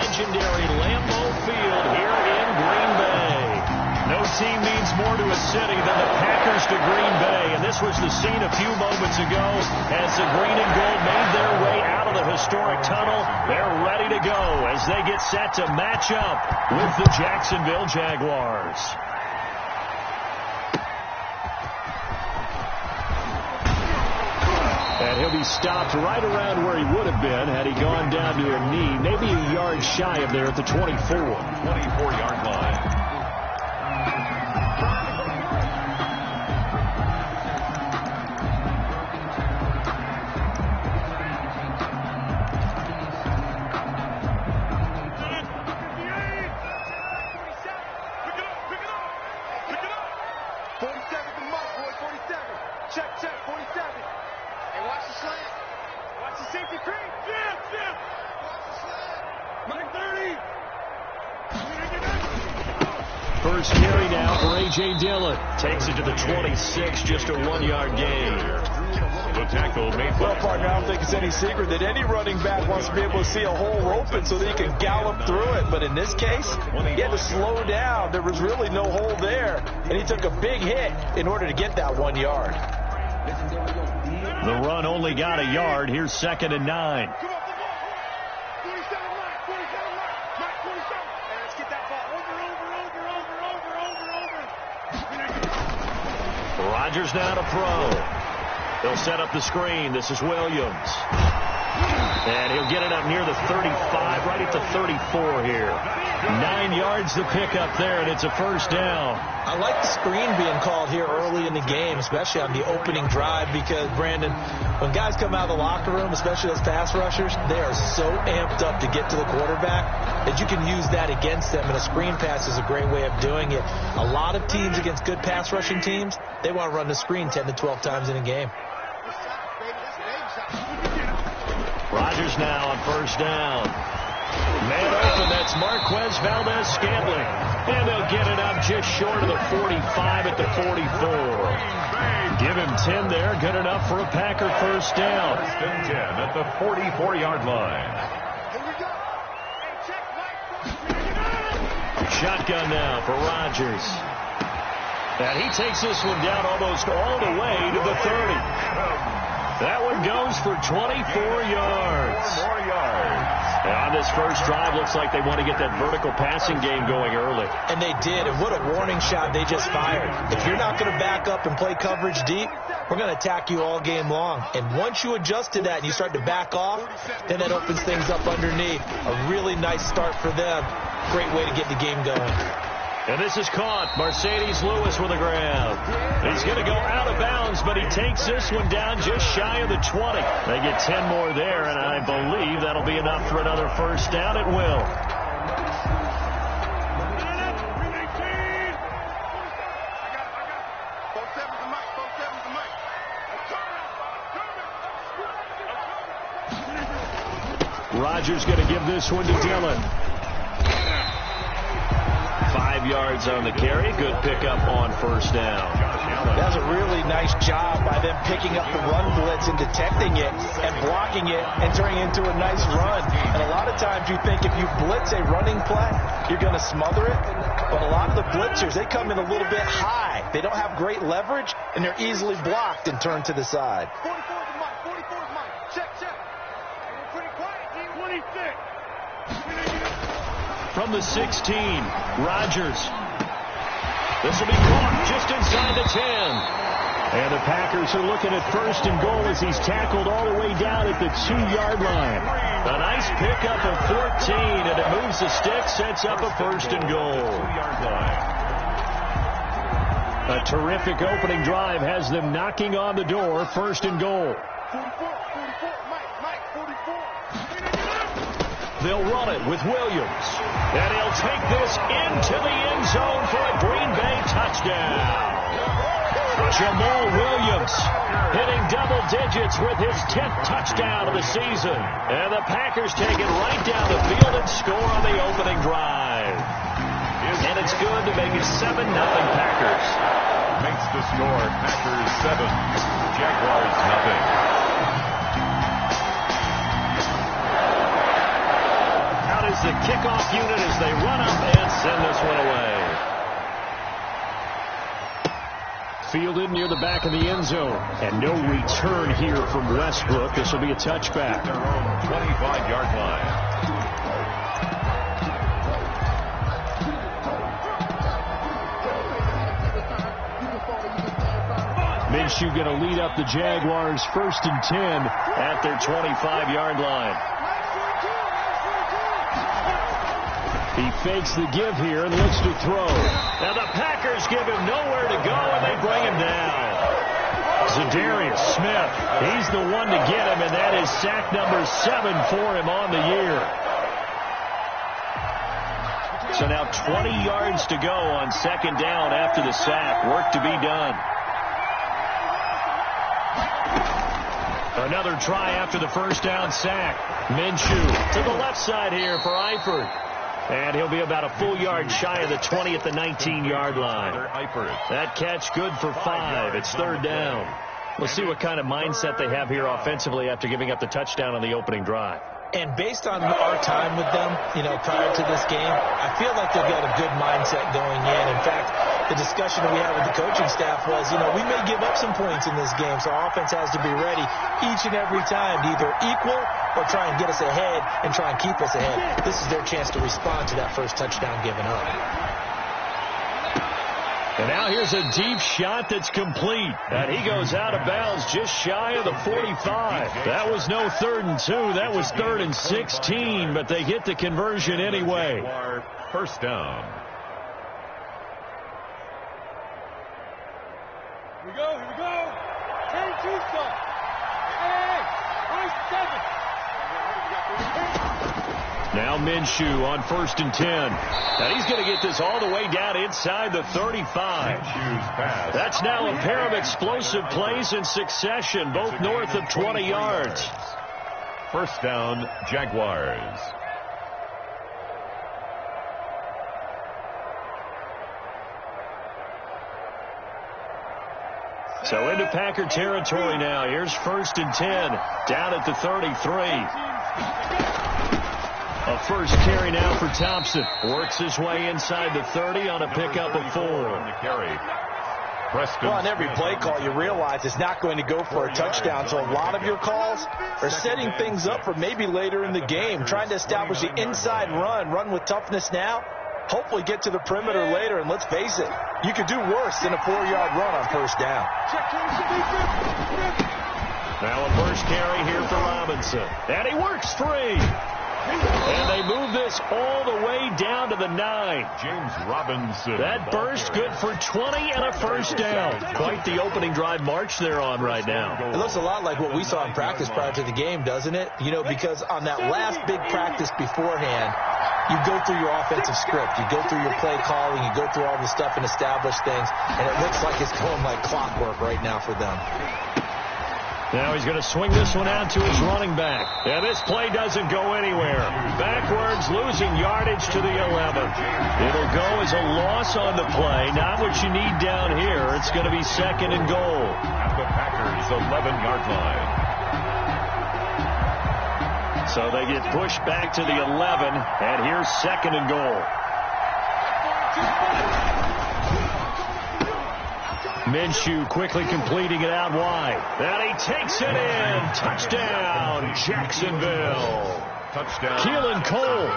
legendary Lambeau Field here in Green Bay. No team means more to a city than the Packers to Green Bay, and this was the scene a few moments ago as the green and gold made their way out of the historic tunnel. They're ready to go as they get set to match up with the Jacksonville Jaguars. And he'll be stopped right around where he would have been had he gone down to a knee, maybe a yard shy of there at the 24-yard line. First carry now for A.J. Dillon. Takes it to the 26, just a 1-yard gain. The tackle made. Well, partner, I don't think it's any secret that any running back wants to be able to see a hole open so that he can gallop through it. But in this case, he had to slow down. There was really no hole there, and he took a big hit in order to get that 1 yard. The run only got a yard. Here's 2nd and 9. Rodgers now to throw. They'll set up the screen. This is Williams. And he'll get it up near the 35, right at the 34 here. 9 yards to pick up there, and it's a first down. I like the screen being called here early in the game, especially on the opening drive, because, Brandon, when guys come out of the locker room, especially those pass rushers, they are so amped up to get to the quarterback that you can use that against them, and a screen pass is a great way of doing it. A lot of teams against good pass rushing teams, they want to run the screen 10 to 12 times in a game. Rodgers now on first down. Man open, that's Marquez Valdez-Scantling. And they'll get it up just short of the 45 at the 44. Give him 10 there, good enough for a Packer first down. 10 at the 44-yard line. Shotgun now for Rodgers. And he takes this one down almost all the way to the 30. That one goes for 24 yards. 4 more yards. And on this first drive, looks like they want to get that vertical passing game going early. And they did, and what a warning shot they just fired. If you're not going to back up and play coverage deep, we're going to attack you all game long. And once you adjust to that and you start to back off, then that opens things up underneath. A really nice start for them. Great way to get the game going. And this is caught. Mercedes Lewis with a grab. He's going to go out of bounds, but he takes this one down just shy of the 20. They get 10 more there, and I believe that'll be enough for another first down. It will. Rodgers going to give this one to Dillon. 5 yards on the carry. Good pickup on first down. That's a really nice job by them picking up the run blitz and detecting it and blocking it and turning it into a nice run. And a lot of times you think if you blitz a running play, you're going to smother it. But a lot of the blitzers, they come in a little bit high. They don't have great leverage, and they're easily blocked and turned to the side. 44 is mine. 44 is mine. Check. And we're pretty quiet, team. 26. From the 16, Rodgers. This will be caught just inside the 10. And the Packers are looking at first and goal as he's tackled all the way down at the 2-yard line. A nice pickup of 14, and it moves the stick, sets up a first and goal. 2-yard line. A terrific opening drive has them knocking on the door, first and goal. 44, Mike, 44. They'll run it with Williams. And he'll take this into the end zone for a Green Bay touchdown. Jamal Williams hitting double digits with his 10th touchdown of the season. And the Packers take it right down the field and score on the opening drive. And it's good to make it 7-0 Packers. Makes the score Packers 7, Jaguars 0. Out is the kickoff unit as they run up and send this one away. Fielded near the back of the end zone. And no return here from Westbrook. This will be a touchback. Their own 25-yard line. Minshew going to lead up the Jaguars 1st and 10 at their 25-yard line. He fakes the give here and looks to throw. Now the Packers give him nowhere to go, and they bring him down. Zadarius Smith, he's the one to get him, and that is sack number 7 for him on the year. So now 20 yards to go on 2nd down after the sack. Work to be done. Another try after the 1st down sack. Minshew to the left side here for Eifert. And he'll be about a full yard shy of the 20 at the 19-yard line. That catch good for 5. It's 3rd down. We'll see what kind of mindset they have here offensively after giving up the touchdown on the opening drive. And based on our time with them, prior to this game, I feel like they've got a good mindset going in. In fact, the discussion that we had with the coaching staff was, we may give up some points in this game, so our offense has to be ready each and every time to either equal or try and get us ahead and try and keep us ahead. This is their chance to respond to that first touchdown given up. And now here's a deep shot that's complete. And he goes out of bounds just shy of the 45. That was no 3rd and 2. That was 3rd and 16, but they get the conversion anyway. 1st down. Here we go. 10-2 stuff. Hey, 7. Now Minshew on 1st and 10. And he's going to get this all the way down inside the 35. That's now a pair of explosive plays in succession, both north of 20 yards. 1st down, Jaguars. So into Packer territory now. Here's 1st and 10 down at the 33. A first carry now for Thompson. Works his way inside the 30 on a pickup of 4. Well, on every play call, you realize it's not going to go for a touchdown. So a lot of your calls are setting things up for maybe later in the game, trying to establish the inside run with toughness now, hopefully get to the perimeter later. And let's face it, you could do worse than a 4-yard run on 1st down. Now a first carry here for Robinson. And he works 3. And they move this all the way down to the 9. James Robinson. That burst good for 20 and a 1st down. Quite the opening drive march they're on right now. It looks a lot like what we saw in practice prior to the game, doesn't it? Because on that last big practice beforehand, you go through your offensive script. You go through your play calling. You go through all the stuff and establish things. And it looks like it's going like clockwork right now for them. Now he's going to swing this one out to his running back. And this play doesn't go anywhere. Backwards, losing yardage to the 11. It'll go as a loss on the play. Not what you need down here. It's going to be 2nd and goal. At the Packers' 11-yard line. So they get pushed back to the 11. And here's 2nd and goal. Minshew quickly completing it out wide. And he takes it in. Touchdown, Jacksonville. Touchdown. Keelan Cole,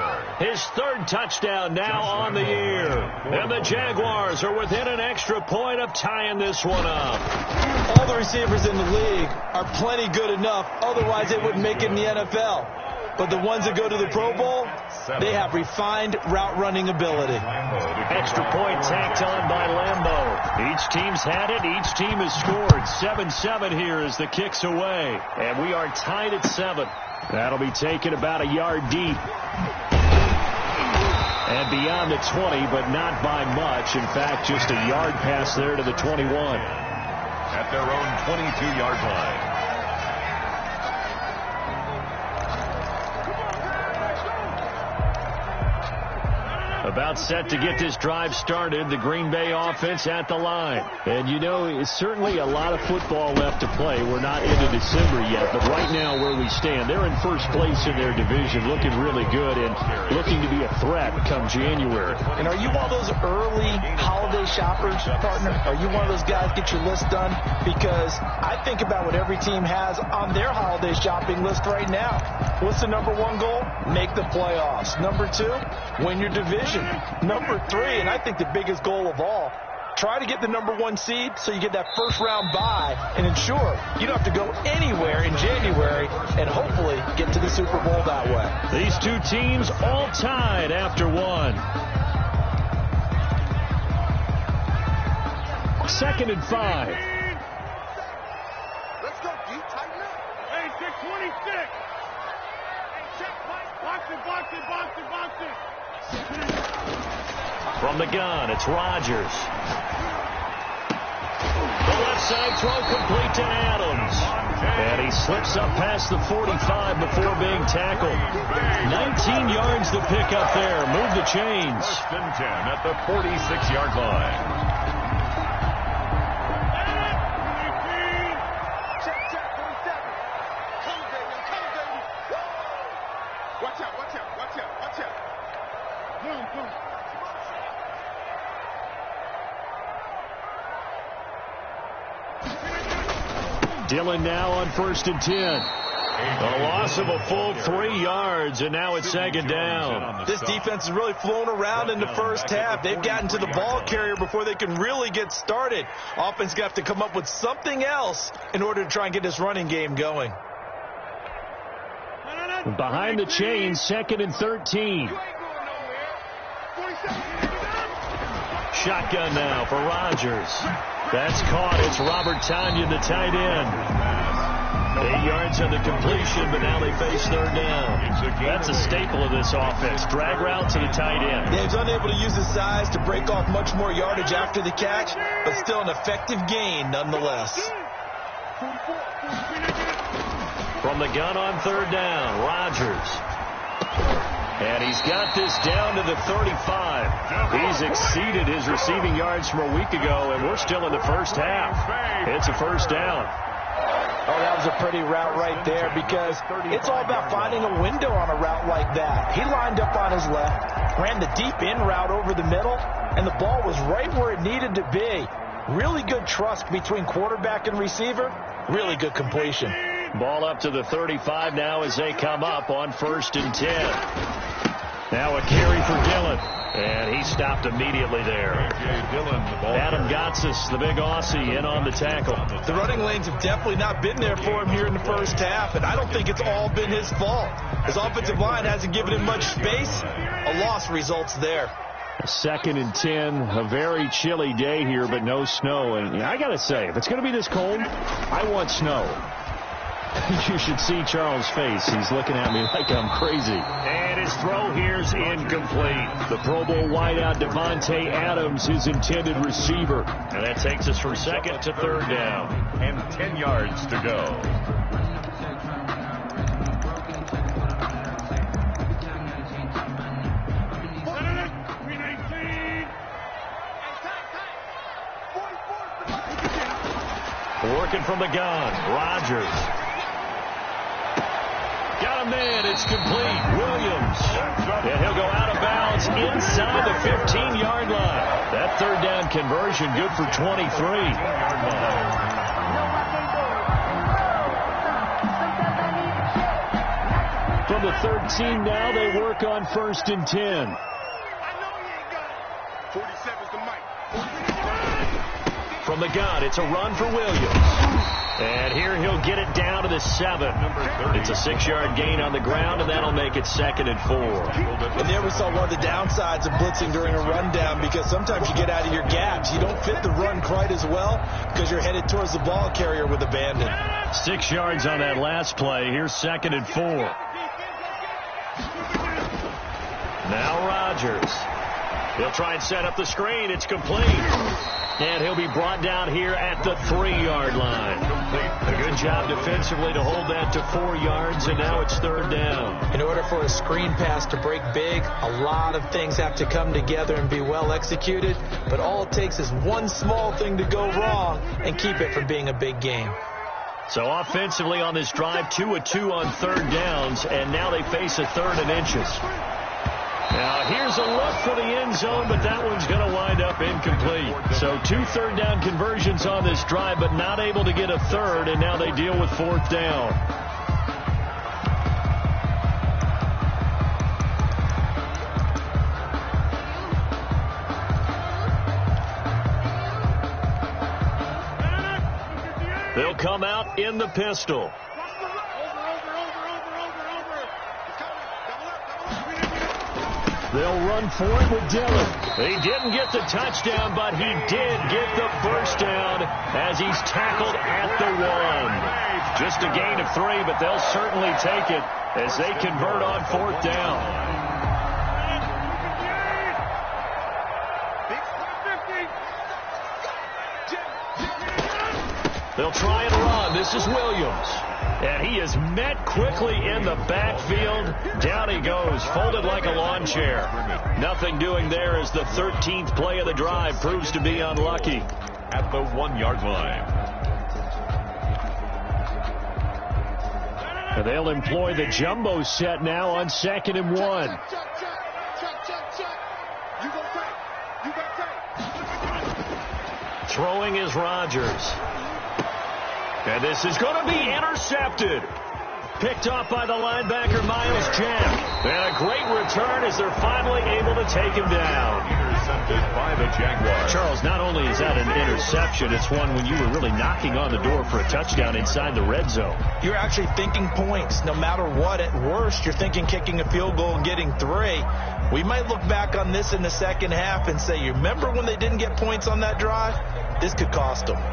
his 3rd touchdown now on the year. And the Jaguars are within an extra point of tying this one up. All the receivers in the league are plenty good enough. Otherwise, they wouldn't make it in the NFL. But the ones that go to the Pro Bowl, they have refined route running ability. Extra point tacked on by Lambeau. Each team's had it. Each team has scored. 7-7 here as the kick's away. And we are tied at 7. That'll be taken about a yard deep. And beyond the 20, but not by much. In fact, just a yard pass there to the 21. At their own 22-yard line. About set to get this drive started, the Green Bay offense at the line. And, you know, it's certainly a lot of football left to play. We're not into December yet, but right now where we stand, they're in first place in their division, looking really good and looking to be a threat come January. And are you one of those early holiday shoppers, partner? Are you one of those guys get your list done? Because I think about what every team has on their holiday shopping list right now. What's the number one goal? Make the playoffs. Number two, win your division. Number three, and I think the biggest goal of all, try to get the number one seed so you get that first round bye and ensure you don't have to go anywhere in January and hopefully get to the Super Bowl that way. These two teams all tied after one. 2nd and 5. Let's go, D. Tighten up. Hey, 626. Hey, check, box it, box it, box it, box it. From the gun, it's Rodgers. The left side throw complete to Adams. And he slips up past the 45 before being tackled. 19 yards to pick up there. Move the chains. 1st and 10 at the 46-yard line. Dillon now on 1st and 10. A loss of a full 3 yards, and now it's 2nd down. This defense has really flown around in the first half. They've gotten to the ball carrier before they can really get started. Offense got to come up with something else in order to try and get this running game going. Behind the chains, 2nd and 13. Shotgun now for Rodgers. That's caught. It's Robert Tonyan, the tight end. 8 yards on the completion, but now they face 3rd down. That's a staple of this offense. Drag route to the tight end. He's unable to use his size to break off much more yardage after the catch, but still an effective gain nonetheless. From the gun on 3rd down, Rodgers. And he's got this down to the 35. He's exceeded his receiving yards from a week ago, and we're still in the first half. It's a 1st down. Oh, that was a pretty route right there because it's all about finding a window on a route like that. He lined up on his left, ran the deep in route over the middle, and the ball was right where it needed to be. Really good trust between quarterback and receiver. Really good completion. Ball up to the 35 now as they come up on 1st and 10. Now a carry for Dillon. And he stopped immediately there. Adam Gotsis, the big Aussie, in on the tackle. The running lanes have definitely not been there for him here in the first half, and I don't think it's all been his fault. His offensive line hasn't given him much space. A loss results there. 2nd and 10, a very chilly day here, but no snow. And I got to say, if it's going to be this cold, I want snow. You should see Charles' face. He's looking at me like I'm crazy. And his throw here's incomplete. The Pro Bowl wideout Devontae Adams, his intended receiver. And that takes us from 2nd to 3rd down. And 10 yards to go. Working from the gun, Rodgers. Got a man, it's complete. Williams. And he'll go out of bounds inside the 15-yard line. That 3rd down conversion good for 23. From the 13 now, they work on 1st and 10. 47's the mic. From the gun, it's a run for Williams. And here he'll get it down to the 7. It's a 6-yard gain on the ground, and that'll make it 2nd and 4. And there we saw one of the downsides of blitzing during a rundown, because sometimes you get out of your gaps. You don't fit the run quite as well because you're headed towards the ball carrier with abandon. 6 yards on that last play. Here's 2nd and 4. Now Rodgers. He'll try and set up the screen. It's complete. And he'll be brought down here at the 3-yard line. incomplete. A good job defensively to hold that to 4 yards, and now it's 3rd down. In order for a screen pass to break big, a lot of things have to come together and be well executed, but all it takes is one small thing to go wrong and keep it from being a big game. So offensively on this drive, 2 of 2 on 3rd downs, and now they face a 3rd and inches. Now here's a look for the end zone, but that one's going to wind up incomplete. So 2 3rd down conversions on this drive, but not able to get a 3rd, and now they deal with 4th down. They'll come out in the pistol. They'll run for it with Dillon. He didn't get the touchdown, but he did get the first down as he's tackled at the 1. Just a gain of 3, but they'll certainly take it as they convert on 4th down. They'll try and run. This is Williams. And he is met quickly in the backfield. Down he goes, folded like a lawn chair. Nothing doing there as the 13th play of the drive proves to be unlucky. At the 1-yard line. And they'll employ the jumbo set now on 2nd and 1. Throwing is Rodgers. And this is going to be intercepted. Picked off by the linebacker, Miles Jack. And a great return as they're finally able to take him down. Intercepted by the Jaguars. Charles, not only is that an interception, it's one when you were really knocking on the door for a touchdown inside the red zone. You're actually thinking points. No matter what, at worst, you're thinking kicking a field goal and getting 3. We might look back on this in the second half and say, you remember when they didn't get points on that drive? This could cost them.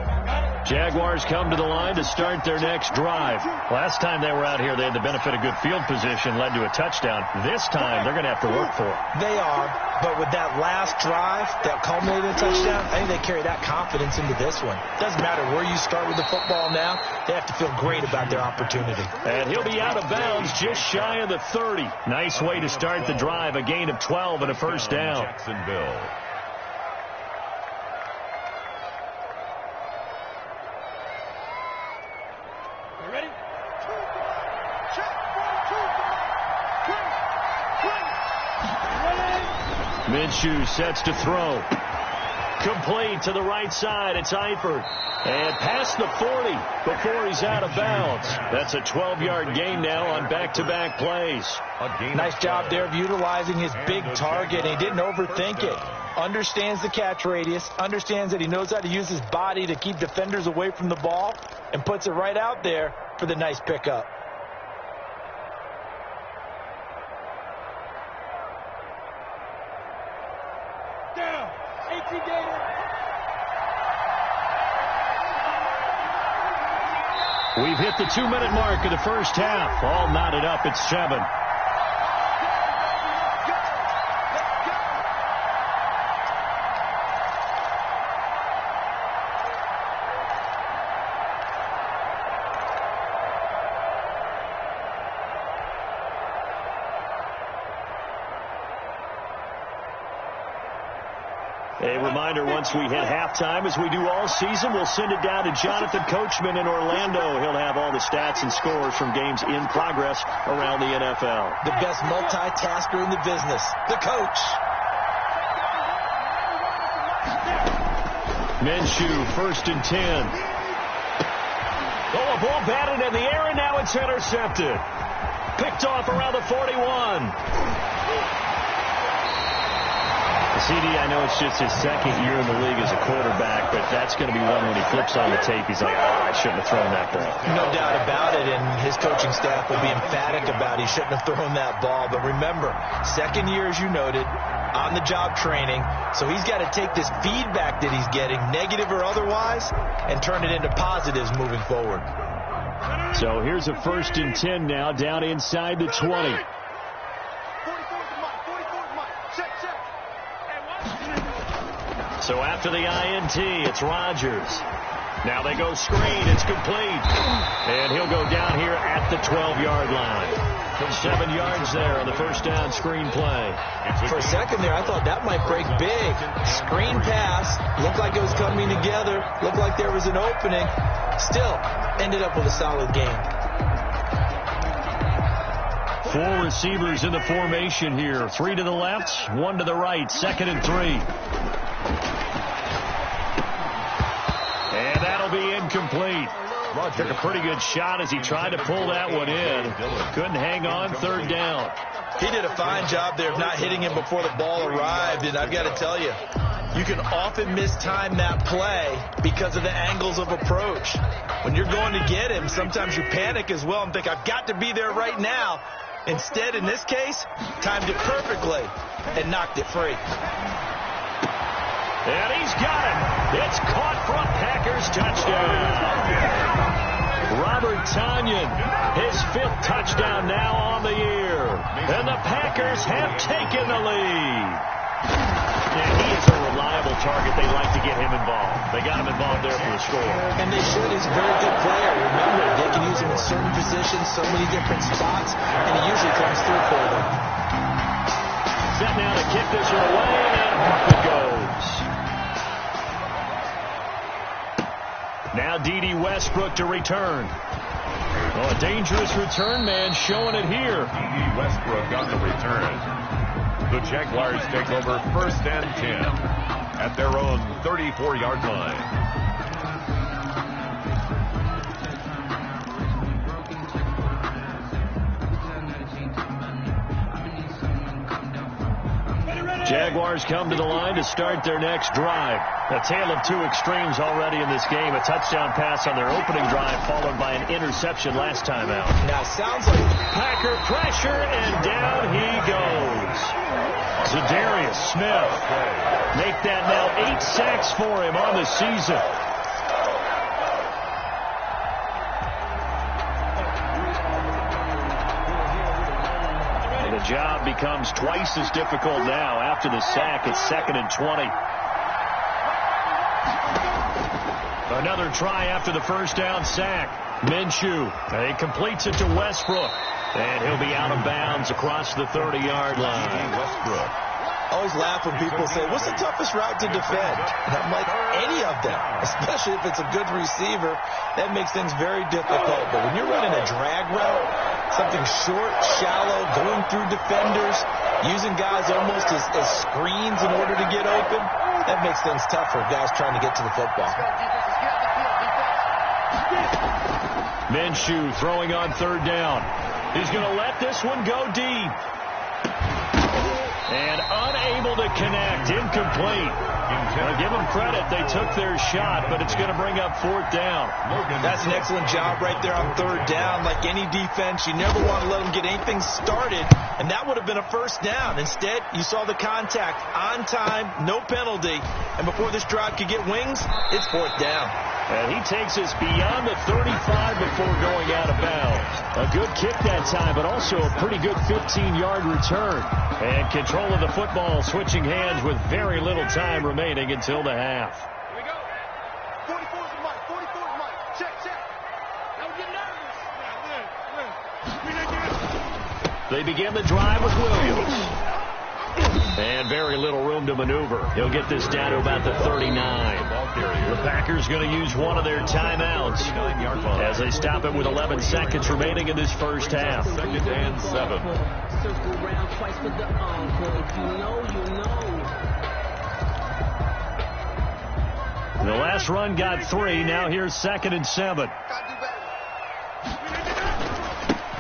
Jaguars come to the line to start their next drive. Last time they were out here, they had the benefit of good field position, led to a touchdown. This time, they're going to have to work for it. They are, but with that last drive that culminated in a touchdown, I think they carry that confidence into this one. Doesn't matter where you start with the football now, they have to feel great about their opportunity. And he'll be out of bounds just shy of the 30. Nice way to start the drive, a gain of 12 and a first down. Jacksonville. Minshew sets to throw. Complete to the right side. It's Eifert. And past the 40 before he's out of bounds. That's a 12-yard gain now on back-to-back plays. Nice job there of utilizing his big target. He didn't overthink it. Understands the catch radius. Understands that he knows how to use his body to keep defenders away from the ball. And puts it right out there for the nice pickup. We've hit the 2-minute mark of the first half. All knotted up at 7. A reminder, once we hit halftime, as we do all season, we'll send it down to Jonathan Coachman in Orlando. He'll have all the stats and scores from games in progress around the NFL. The best multitasker in the business, the coach. Minshew, 1st and 10. Oh, a ball batted in the air, and now it's intercepted. Picked off around the 41. CD, I know it's just his 2nd year in the league as a quarterback, but that's going to be one when he flips on the tape, he's like, oh, I shouldn't have thrown that ball. No doubt about it, and his coaching staff will be emphatic about he shouldn't have thrown that ball. But remember, 2nd year, as you noted, on-the-job training, so he's got to take this feedback that he's getting, negative or otherwise, and turn it into positives moving forward. So here's a 1st and 10 now, down inside the 20. So after the INT, it's Rodgers. Now they go screen. It's complete. And he'll go down here at the 12-yard line. 7 yards there on the first down screen play. For a second there, I thought that might break big. Screen pass. Looked like it was coming together. Looked like there was an opening. Still, ended up with a solid game. 4 receivers in the formation here. 3 to the left, 1 to the right. 2nd and 3. And that'll be incomplete. Took a pretty good shot as he tried to pull that one in. Couldn't hang on. 3rd down. He did a fine job there of not hitting him before the ball arrived. And I've got to tell you, you can often mistime that play because of the angles of approach. When you're going to get him, sometimes you panic as well and think, I've got to be there right now. Instead, in this case, timed it perfectly and knocked it free. And he's got it. It's caught for a Packers touchdown. Robert Tonyan, his 5th touchdown now on the year. And the Packers have taken the lead. And he is a reliable target. They like to get him involved. They got him involved there for the score. And they should. He's a very good player. Remember, they can use him in certain positions, so many different spots, and he usually comes through for them. Set now to kick this one away, and off it goes. Now D.D. Westbrook to return. Oh, a dangerous return man showing it here. D.D. Westbrook on the return. The Jaguars take over 1st and 10 at their own 34-yard line. Jaguars come to the line to start their next drive. A tale of 2 extremes already in this game. A touchdown pass on their opening drive followed by an interception last time out. Now, sounds like Packer pressure, and down he goes. Zadarius Smith. Make that now 8 sacks for him on the season. The job becomes twice as difficult now. After the sack, it's 2nd and 20. Another try after the first down sack. Minshew. He completes it to Westbrook. And he'll be out of bounds across the 30-yard line. Westbrook. I always laugh when people say, what's the toughest route to defend? And I'm like, any of them, especially if it's a good receiver. That makes things very difficult. But when you're running a drag route, something short, shallow, going through defenders, using guys almost as screens in order to get open, that makes things tough for guys trying to get to the football. Minshew throwing on 3rd down. He's going to let this one go deep. And unable to connect. Incomplete. Well, give them credit. They took their shot, but it's going to bring up 4th down. That's an excellent job right there on 3rd down. Like any defense, you never want to let them get anything started, and that would have been a 1st down. Instead, you saw the contact on time, no penalty, and before this drive could get wings, it's 4th down. And he takes us beyond the 35 before going out of bounds. A good kick that time, but also a pretty good 15-yard return. And control of the football switching hands with very little time remaining until the half. Here we go. 44's the mic. 44's the mic. Check, check. Don't get nervous. They begin the drive with Williams. And very little room to maneuver. He'll get this down to about the 39. The Packers going to use one of their timeouts as they stop it with 11 seconds remaining in this first half. 2nd and 7. The last run got 3. Now here's 2nd and 7.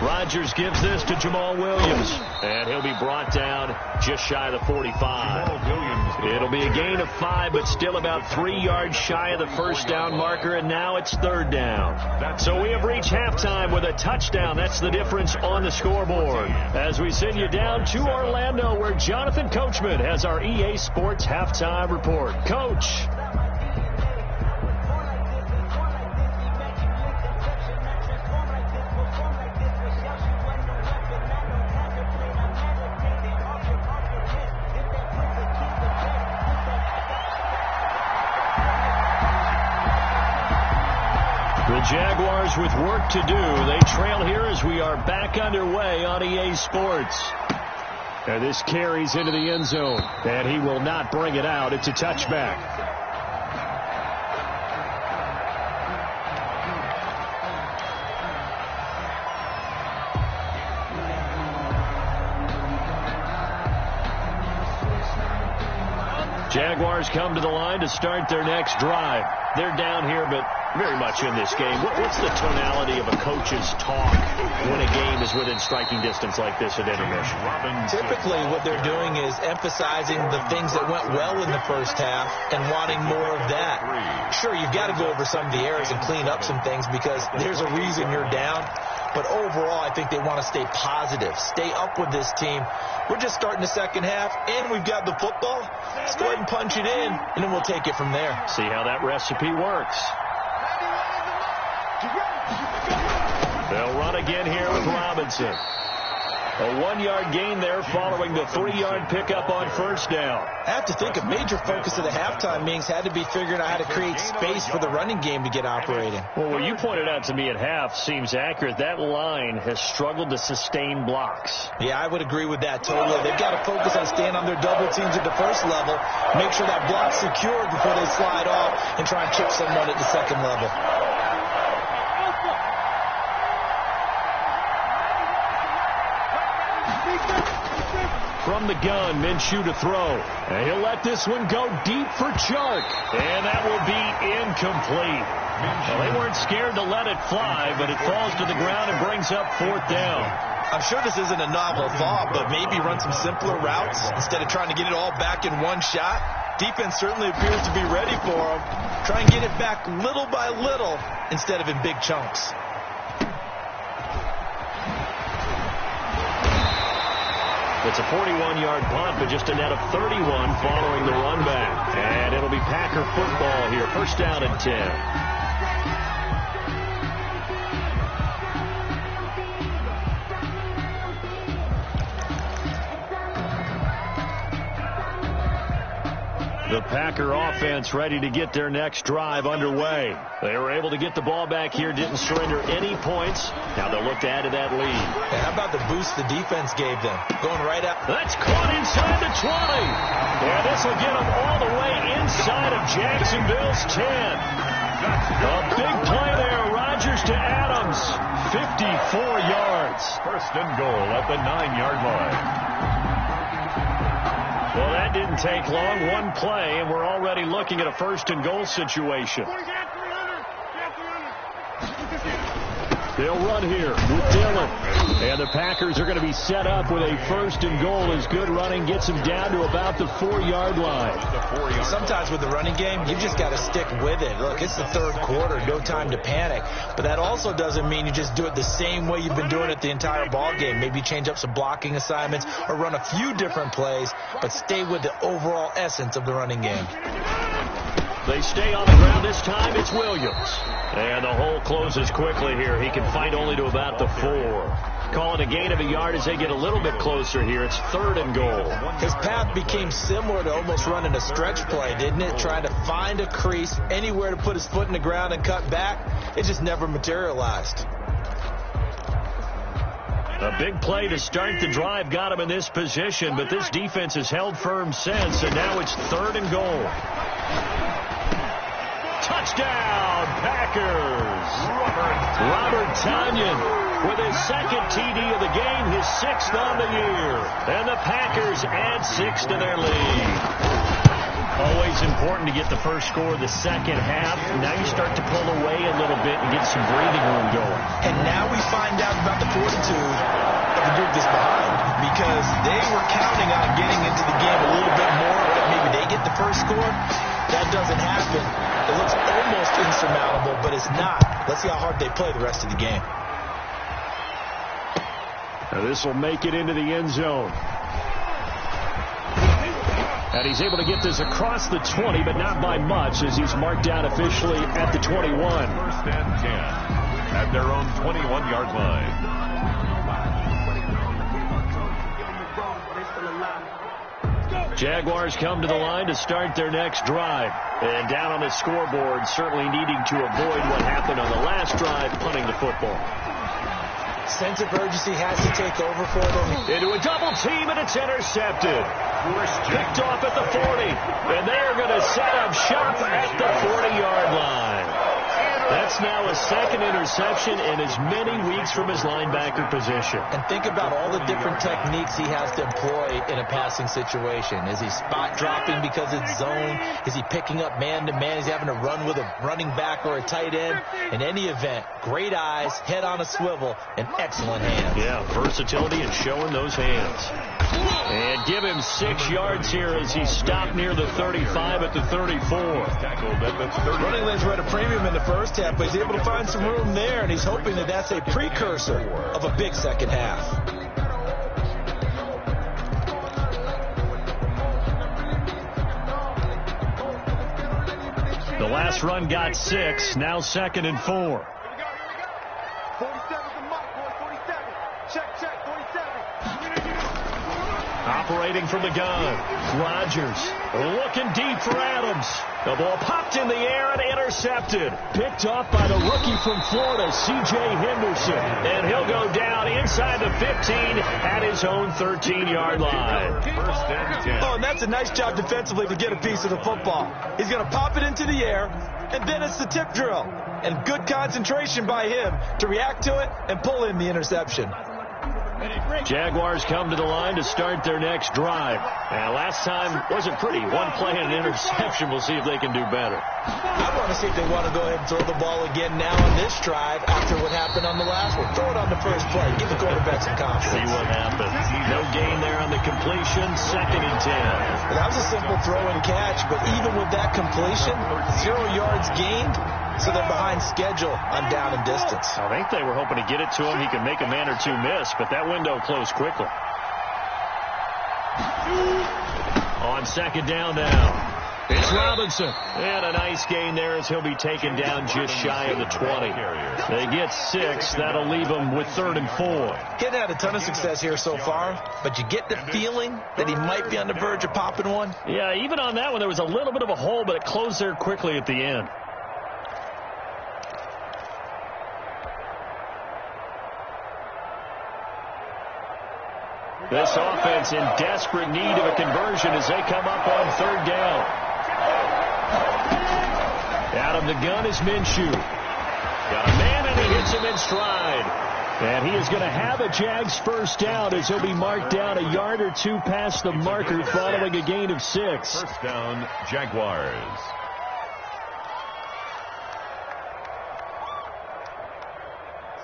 Rodgers gives this to Jamal Williams. And he'll be brought down just shy of the 45. It'll be a gain of 5, but still about 3 yards shy of the first down marker, and now it's 3rd down. So we have reached halftime with a touchdown. That's the difference on the scoreboard. As we send you down to Orlando, where Jonathan Coachman has our EA Sports halftime report. Coach. The Jaguars with work to do. They trail here as we are back underway on EA Sports. And this carries into the end zone. And he will not bring it out. It's a touchback. Jaguars come to the line to start their next drive. They're down here, but very much in this game. What's the tonality of a coach's talk when a game is within striking distance like this at intermission? Typically, what they're doing is emphasizing the things that went well in the first half and wanting more of that. Sure, you've got to go over some of the errors and clean up some things because there's a reason you're down. But overall, I think they want to stay positive, stay up with this team. We're just starting the second half, and we've got the football. Let's go ahead and punch it in, and then we'll take it from there. See how that recipe works. They'll run again here with Robinson. A 1-yard gain there following the 3-yard pickup on first down. I have to think a major focus of the halftime meetings had to be figuring out how to create space for the running game to get operating. Well, what you pointed out to me at half seems accurate. That line has struggled to sustain blocks. Yeah, I would agree with that totally. They've got to focus on staying on their double teams at the first level, make sure that block's secured before they slide off and try and chip someone at the second level. From the gun, Minshew to throw. And he'll let this one go deep for Chark. And that will be incomplete. Well, they weren't scared to let it fly, but it falls to the ground and brings up fourth down. I'm sure this isn't a novel thought, but maybe run some simpler routes instead of trying to get it all back in one shot. Defense certainly appears to be ready for them. Try and get it back little by little instead of in big chunks. It's a 41-yard punt, but just a net of 31 following the run back. And it'll be Packer football here. First down and 10. The Packer offense ready to get their next drive underway. They were able to get the ball back here, didn't surrender any points. Now they'll look to add to that lead. Yeah, how about the boost the defense gave them? Going right up. That's caught inside the 20. Yeah, this will get them all the way inside of Jacksonville's 10. A big play there. Rodgers to Adams. 54 yards. First and goal at the 9-yard line. Well, that didn't take long. One play, and we're already looking at a first and goal situation. They'll run here with Dillon. And the Packers are going to be set up with a first and goal as good running gets them down to about the 4-yard line. Sometimes with the running game, you just got to stick with it. Look, it's the third quarter, no time to panic. But that also doesn't mean you just do it the same way you've been doing it the entire ball game. Maybe change up some blocking assignments or run a few different plays, but stay with the overall essence of the running game. They stay on the ground this time. It's Williams. And the hole closes quickly here. He can fight only to about the 4. Calling a gain of a yard as they get a little bit closer here. It's third and goal. His path became similar to almost running a stretch play, didn't it? Trying to find a crease, anywhere to put his foot in the ground and cut back. It just never materialized. A big play to start the drive got him in this position, but this defense has held firm since, and now it's third and goal. Touchdown, Packers! Robert Tonyan with his second TD of the game, his 6th on the year. And the Packers add 6 to their lead. Always important to get the first score of the second half. Now you start to pull away a little bit and get some breathing room going. And now we find out about the fortitude of the group that's behind, because they were counting on getting into the game a little bit more. Maybe they get the first score. That doesn't happen. It looks almost insurmountable, but it's not. Let's see how hard they play the rest of the game. Now this will make it into the end zone. And he's able to get this across the 20, but not by much, as he's marked down officially at the 21. First and 10 at their own 21-yard line. Jaguars come to the line to start their next drive. And down on the scoreboard, certainly needing to avoid what happened on the last drive, punting the football. Sense of urgency has to take over for them. Into a double team, and it's intercepted. Picked off at the 40. And they're going to set up shop at the 40-yard line. That's now a second interception in as many weeks from his linebacker position. And think about all the different techniques he has to employ in a passing situation. Is he spot dropping because it's zone? Is he picking up man-to-man? Is he having to run with a running back or a tight end? In any event, great eyes, head on a swivel, and excellent hands. Yeah, versatility and showing those hands. And give him 6 yards here as he stopped near the 35 at the 34. Running lanes were at a premium in the first half, but he's able to find some room there, and he's hoping that that's a precursor of a big second half. The last run got 6, now 2nd and 4. 47's a mark, boy. 47. Check, 47. Operating from the gun, Rodgers looking deep for Adams. The ball popped in the air and intercepted. Picked off by the rookie from Florida, C.J. Henderson. And he'll go down inside the 15 at his own 13-yard line. First and 10. Oh, and that's a nice job defensively to get a piece of the football. He's going to pop it into the air, and then it's the tip drill. And good concentration by him to react to it and pull in the interception. Jaguars come to the line to start their next drive. And last time wasn't pretty. One play and an interception. We'll see if they can do better. I want to see if they want to go ahead and throw the ball again now on this drive after what happened on the last one. Throw it on the first play. Give the quarterback some confidence. See what happens. No gain there on the completion. 2nd and 10. Well, that was a simple throw and catch, but even with that completion, 0 yards gained. So they're behind schedule on down and distance. I think they were hoping to get it to him. He could make a man or two miss, but that window closed quickly. On 2nd down now. It's Robinson. And a nice gain there as he'll be taken down just shy of the 20. They get 6. That'll leave them with 3rd and 4. He's had a ton of success here so far, but you get the feeling that he might be on the verge of popping one. Yeah, even on that one, there was a little bit of a hole, but it closed there quickly at the end. This offense in desperate need of a conversion as they come up on 3rd down. Out of the gun is Minshew. Got a man and he hits him in stride. And he is going to have a Jags first down as he'll be marked down a yard or two past the marker following a gain of 6. First down, Jaguars.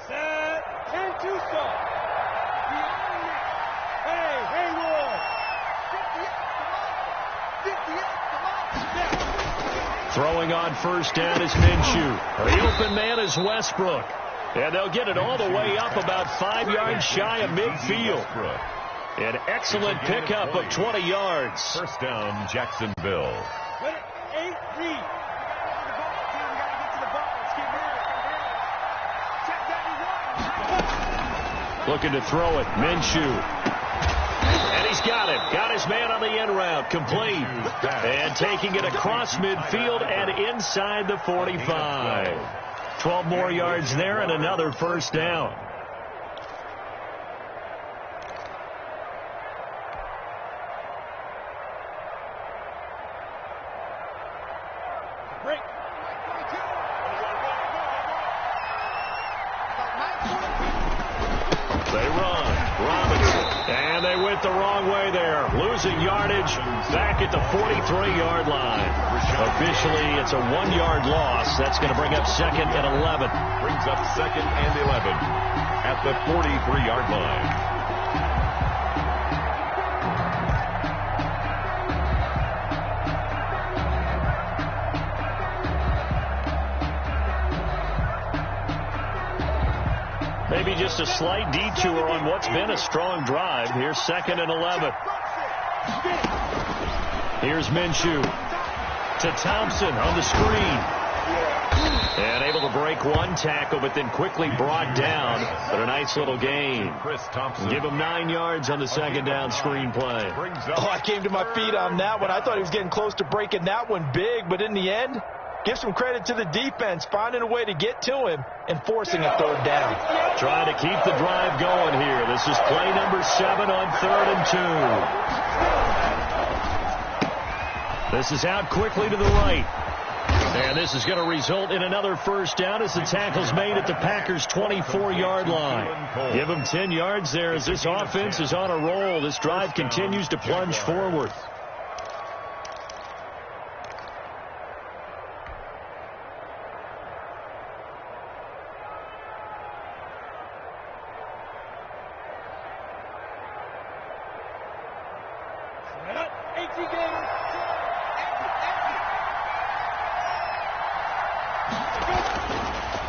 Set. And Tucson. Throwing on first down is Minshew. The open man is Westbrook. And they'll get it all the way up about 5 yards shy of midfield. An excellent pickup of 20 yards. First down, Jacksonville. Looking to throw it. Minshew. And he's got it. Got his man on the end route. Complete. And taking it across midfield and inside the 45. 12 more yards there and another first down. They run. Robinson. And they went the wrong way there. Losing yardage back at the 43-yard line. Officially, it's a 1-yard loss. That's going to bring up 2nd and 11. Brings up 2nd and 11 at the 43-yard line. Maybe just a slight detour on what's been a strong drive. Here's 2nd and 11. Here's Minshew to Thompson on the screen. And able to break one tackle, but then quickly brought down. But a nice little gain. Give him 9 yards on the second down screen play. Oh, I came to my feet on that one. I thought he was getting close to breaking that one big, but in the end, give some credit to the defense, finding a way to get to him and forcing a third down. Trying to keep the drive going here. This is play number 7 on 3rd and 2. This is out quickly to the right. And this is going to result in another first down as the tackle's made at the Packers' 24-yard line. Give them 10 yards there as this offense is on a roll. This drive continues to plunge forward.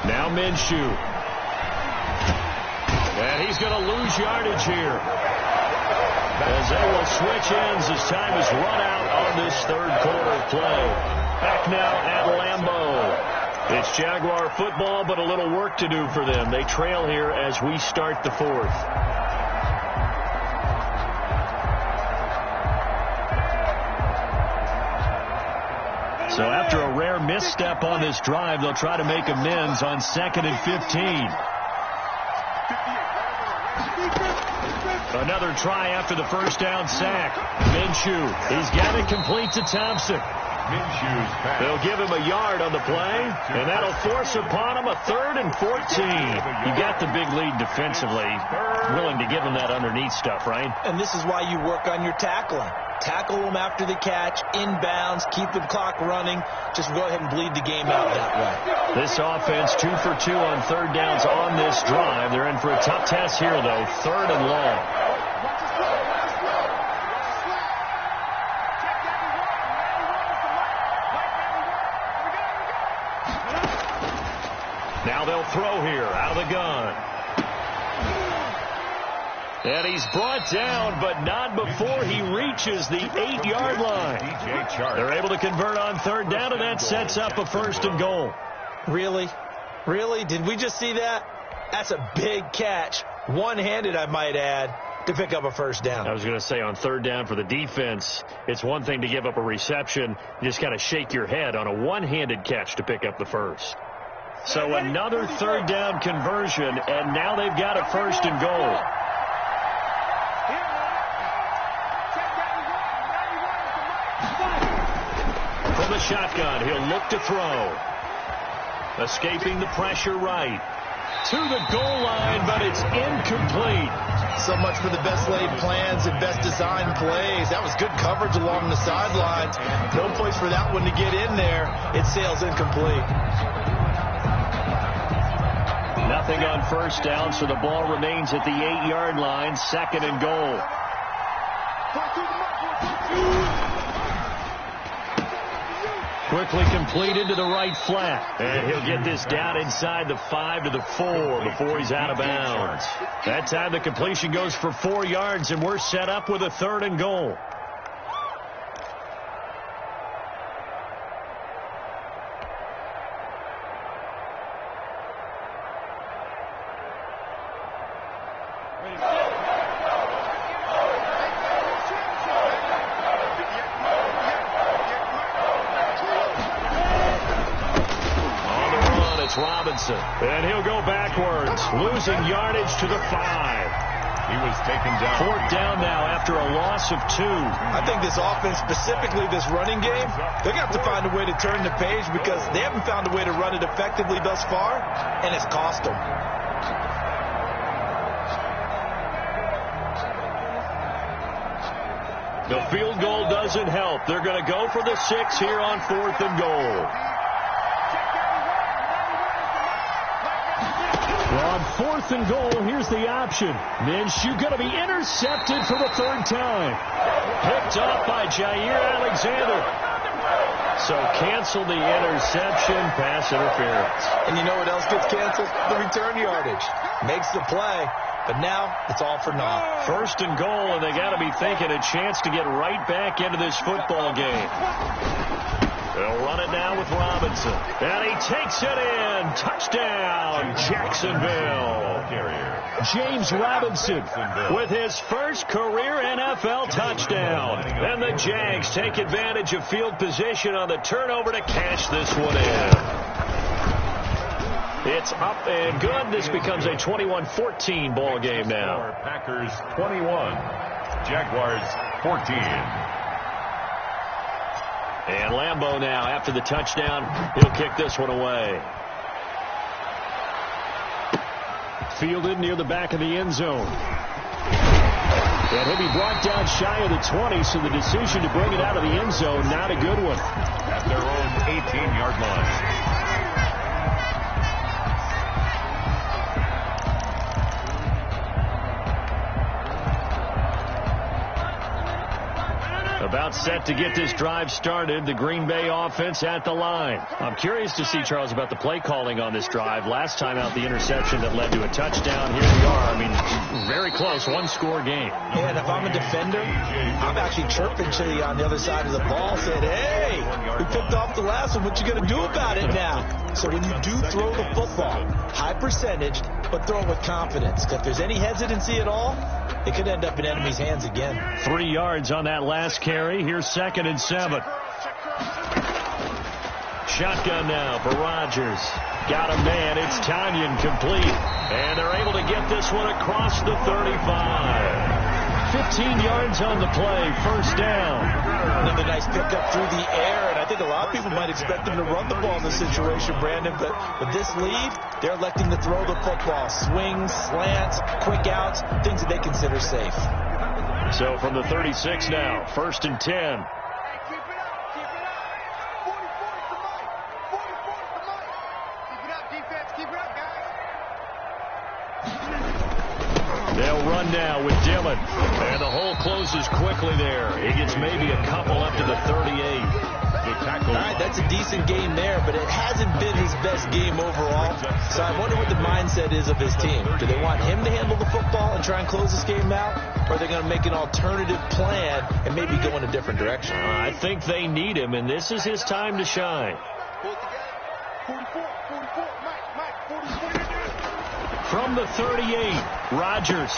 Now Minshew. And he's going to lose yardage here, as they will switch ends as time is run out on this third quarter play. Back now at Lambeau. It's Jaguar football, but a little work to do for them. They trail here as we start the fourth. So after a rare misstep on this drive, they'll try to make amends on 2nd and 15. Another try after the first down sack. Minshew, he's got it complete to Thompson. They'll give him a yard on the play, and that'll force upon him a 3rd and 14. You got the big lead defensively. Willing to give him that underneath stuff, right? And this is why you work on your tackling. Tackle them after the catch, inbounds, keep the clock running. Just go ahead and bleed the game out that way. This offense 2 for 2 on third downs on this drive. They're in for a tough test here, though. 3rd and long. Now they'll throw here out of the gun. And he's brought down, but not before he reaches the 8-yard line. They're able to convert on third down, and that sets up a 1st and goal. Really? Really? Did we just see that? That's a big catch. One-handed, I might add, to pick up a 1st down. I was going to say on third down for the defense, it's one thing to give up a reception. You just got to shake your head on a one-handed catch to pick up the first. So another third down conversion, and now they've got a 1st and goal. From the shotgun, he'll look to throw. Escaping the pressure right. To the goal line, but it's incomplete. So much for the best laid plans and best designed plays. That was good coverage along the sidelines. No place for that one to get in there. It sails incomplete. Nothing on first down, so the ball remains at the 8-yard line. 2nd and goal. Quickly completed to the right flat. And he'll get this down inside the 5 to the 4 before he's out of bounds. That time the completion goes for 4 yards, and we're set up with a 3rd and goal. And he'll go backwards, losing yardage to the 5. He was taken down. 4th down now after a loss of 2. I think this offense, specifically this running game, they're going to have to find a way to turn the page because they haven't found a way to run it effectively thus far, and it's cost them. The field goal doesn't help. They're going to go for the 6 here on 4th and goal. On 4th and goal, here's the option. Minshew going to be intercepted for the 3rd time. Picked off by Jair Alexander. So cancel the interception, pass interference. And you know what else gets canceled? The return yardage. Makes the play, but now it's all for naught. 1st and goal, and they got to be thinking a chance to get right back into this football game. They'll run it now with Robinson. And he takes it in. Touchdown, Jacksonville. James Robinson with his first career NFL touchdown. And the Jags take advantage of field position on the turnover to cash this one in. It's up and good. This becomes a 21-14 ball game now. Packers 21, Jaguars 14. And Lambeau now, after the touchdown, he'll kick this one away. Fielded near the back of the end zone. And he'll be brought down shy of the 20, so the decision to bring it out of the end zone, not a good one. At their own 18-yard line. About set to get this drive started. The Green Bay offense at the line. I'm curious to see, Charles, about the play calling on this drive. Last time out, the interception that led to a touchdown. Here we are. I mean, very close. One-score game. Yeah, and if I'm a defender, I'm actually chirping to you on the other side of the ball, saying, hey, we picked off the last one. What you going to do about it now? So when you do throw the football, high percentage, but throw it with confidence. If there's any hesitancy at all, it could end up in enemy's hands again. 3 yards on that last carry. Here's 2nd and 7. Shotgun now for Rodgers. Got a man. It's Tanyan complete. And they're able to get this one across the 35. 15 yards on the play. First down. Another nice pickup through the air, and I think a lot of people might expect them to run the ball in this situation, Brandon, but with this lead, they're electing to throw the football. Swings, slants, quick outs, things that they consider safe. So from the 36 now, 1st and 10. They'll run now with Dillon. And the hole closes quickly there. He gets maybe a couple up to the 38. All right, that's a decent game there, but it hasn't been his best game overall. So I wonder what the mindset is of his team. Do they want him to handle the football and try and close this game out? Or are they going to make an alternative plan and maybe go in a different direction? I think they need him, and this is his time to shine. From the 38, Rodgers.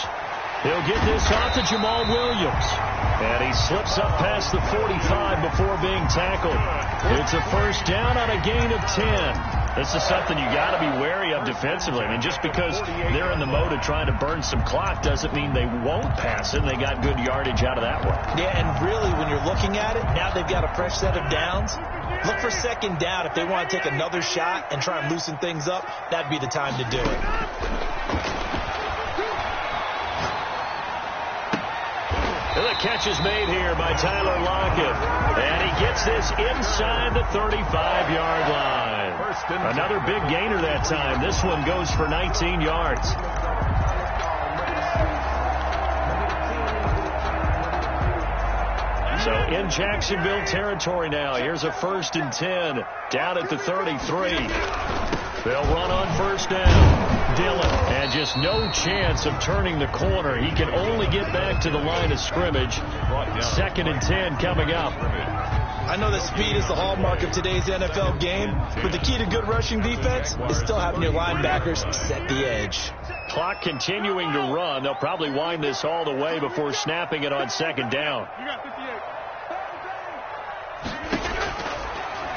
He'll get this off to Jamal Williams. And he slips up past the 45 before being tackled. It's a first down on a gain of 10. This is something you got to be wary of defensively. I mean, just because they're in the mode of trying to burn some clock doesn't mean they won't pass it. They got good yardage out of that one. Yeah, and really, when you're looking at it, now they've got a fresh set of downs. Look for 2nd down. If they want to take another shot and try and loosen things up, that'd be the time to do it. And the catch is made here by Tyler Lockett. And he gets this inside the 35-yard line. Another big gainer that time. This one goes for 19 yards. So in Jacksonville territory now. Here's a 1st and 10 down at the 33. They'll run on first down. Dillon, and just no chance of turning the corner. He can only get back to the line of scrimmage. 2nd and 10 coming up. I know that speed is the hallmark of today's NFL game, but the key to good rushing defense is still having your linebackers set the edge. Clock continuing to run. They'll probably wind this all the way before snapping it on 2nd down.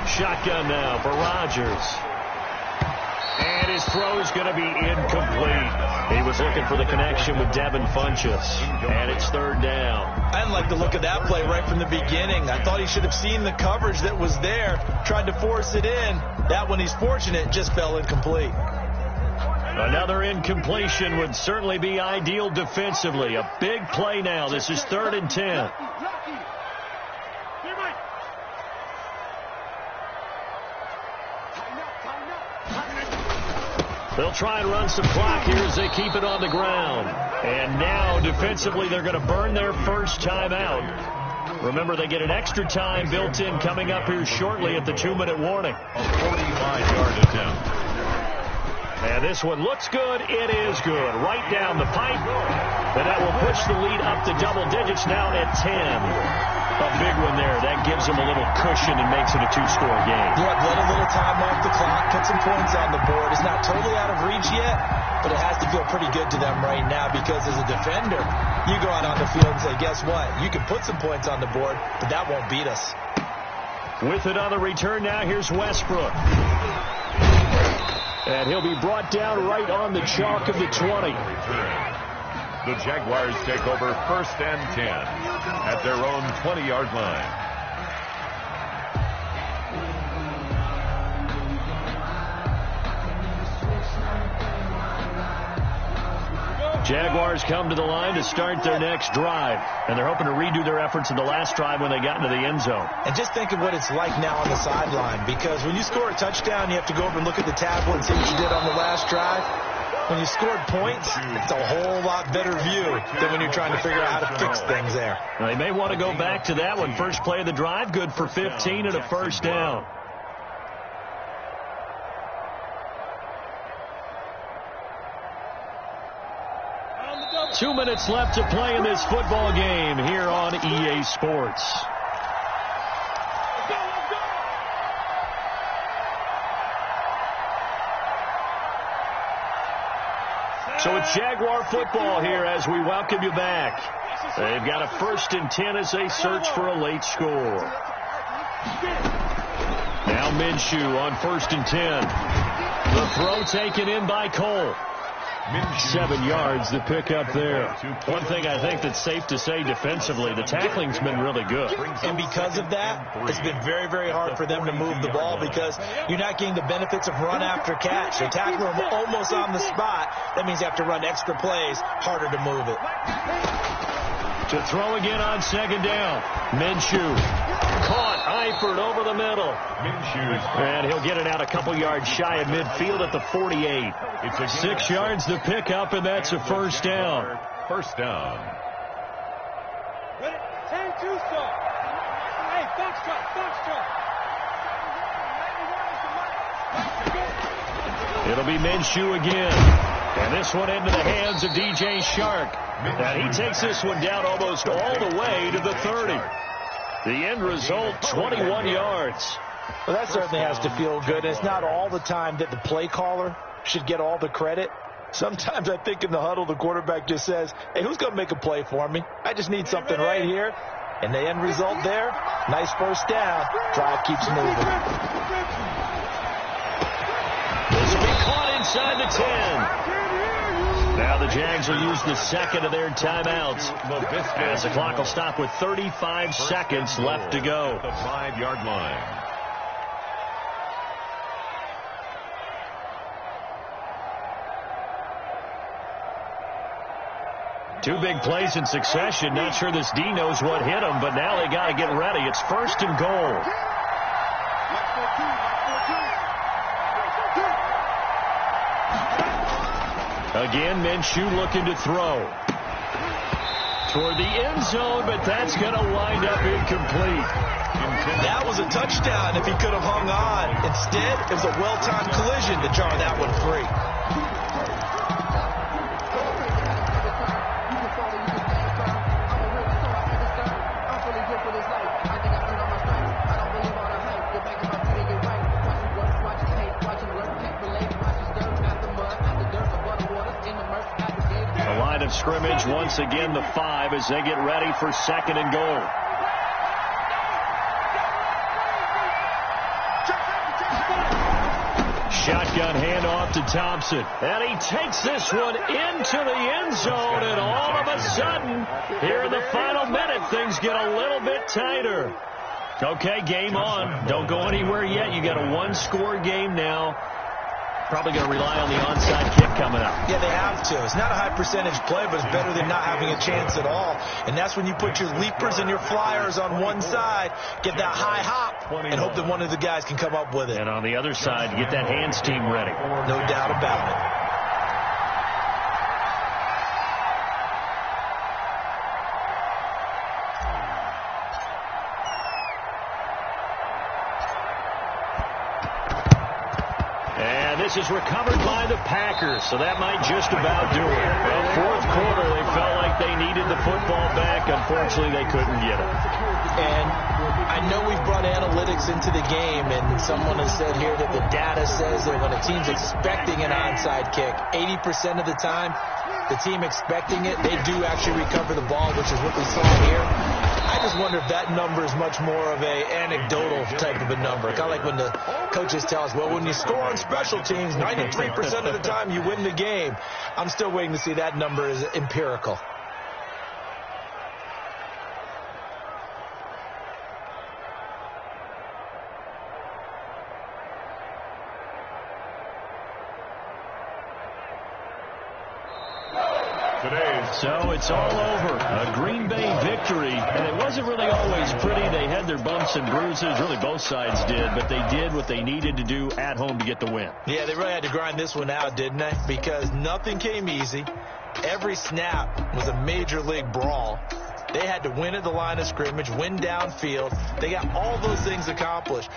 Shotgun now for Rodgers. And his throw is going to be incomplete. He was looking for the connection with Devin Funchess. And it's 3rd down. I didn't like the look of that play right from the beginning. I thought he should have seen the coverage that was there, tried to force it in. That one, he's fortunate, just fell incomplete. Another incompletion would certainly be ideal defensively. A big play now. This is 3rd and 10. They'll try and run some clock here as they keep it on the ground. And now, defensively, they're going to burn their first time out. Remember, they get an extra time built in coming up here shortly at the 2-minute warning. A 45-yard attempt. And this one looks good. It is good. Right down the pipe. And that will push the lead up to double digits now at 10. A big one there. That gives them a little cushion and makes it a two-score game. Yeah, let a little time off the clock, put some points on the board. It's not totally out of reach yet, but it has to feel pretty good to them right now because as a defender, you go out on the field and say, guess what? You can put some points on the board, but that won't beat us. With it on the return now, here's Westbrook. And he'll be brought down right on the chalk of the 20. The Jaguars take over 1st and 10 at their own 20-yard line. Jaguars come to the line to start their next drive. And they're hoping to redo their efforts in the last drive when they got into the end zone. And just think of what it's like now on the sideline. Because when you score a touchdown, you have to go over and look at the tablet and see what you did on the last drive. When you scored points, it's a whole lot better view than when you're trying to figure out how to fix things there. Now, they may want to go back to that one. First play of the drive, good for 15 and a first down. Two minutes left to play in this football game here on EA Sports. So it's Jaguar football here as we welcome you back. They've got a 1st and 10 as they search for a late score. Now Minshew on 1st and 10. The throw taken in by Cole. 7 yards to pick up there. One thing I think that's safe to say defensively, the tackling's been really good. And because of that, it's been very, very hard for them to move the ball because you're not getting the benefits of run after catch. They tackle them almost on the spot. That means you have to run extra plays, harder to move it. To throw again on 2nd down. Minshew. Caught Eifert over the middle. And he'll get it out a couple yards shy of midfield at the 48. 6 yards to pick up, and that's a first down. First down. Ready? 10-2 start. Hey, fox. It'll be Minshew again. And this one into the hands of DJ Shark. And he takes this one down almost all the way to the 30. The end result, 21 yards. Well, that certainly has to feel good. It's not all the time that the play caller should get all the credit. Sometimes I think in the huddle, the quarterback just says, hey, who's going to make a play for me? I just need something right here. And the end result there, nice first down. Drive keeps moving. This will be caught inside the 10. Now the Jags will use the second of their timeouts as the clock will stop with 35 seconds left to go. The 5-yard line. Two big plays in succession. Not sure this D knows what hit him, but now they got to get ready. It's 1st and goal. Again, Minshew looking to throw. Toward the end zone, but that's going to wind up incomplete. That was a touchdown if he could have hung on. Instead, it was a well-timed collision to jar that one free. Scrimmage once again, the 5 as they get ready for 2nd and goal. Shotgun handoff to Thompson. And he takes this one into the end zone, and all of a sudden, here in the final minute, things get a little bit tighter. Okay, game on. Don't go anywhere yet. You got a one-score game now. Probably going to rely on the onside kick coming up. Yeah, they have to. It's not a high percentage play, but it's better than not having a chance at all. And that's when you put your leapers and your flyers on one side, get that high hop, and hope that one of the guys can come up with it. And on the other side, get that hands team ready. No doubt about it. this is recovered by the Packers, so that might just about do it. Well, fourth quarter, they felt like they needed the football back. Unfortunately, they couldn't get it. And I know we've brought analytics into the game, and someone has said here that the data says that when a team's expecting an onside kick, 80% of the time, the team expecting it, they do actually recover the ball, which is what we saw here. I just wonder if that number is much more of a anecdotal type of a number. Kind of like when the coaches tell us, well, when you score on special teams, 93% of the time you win the game. I'm still waiting to see that number is empirical. So it's all over. A Green Bay victory. And it wasn't really always pretty. They had their bumps and bruises. Really, both sides did. But they did what they needed to do at home to get the win. Yeah, they really had to grind this one out, didn't they? Because nothing came easy. Every snap was a major league brawl. They had to win at the line of scrimmage, win downfield. They got all those things accomplished.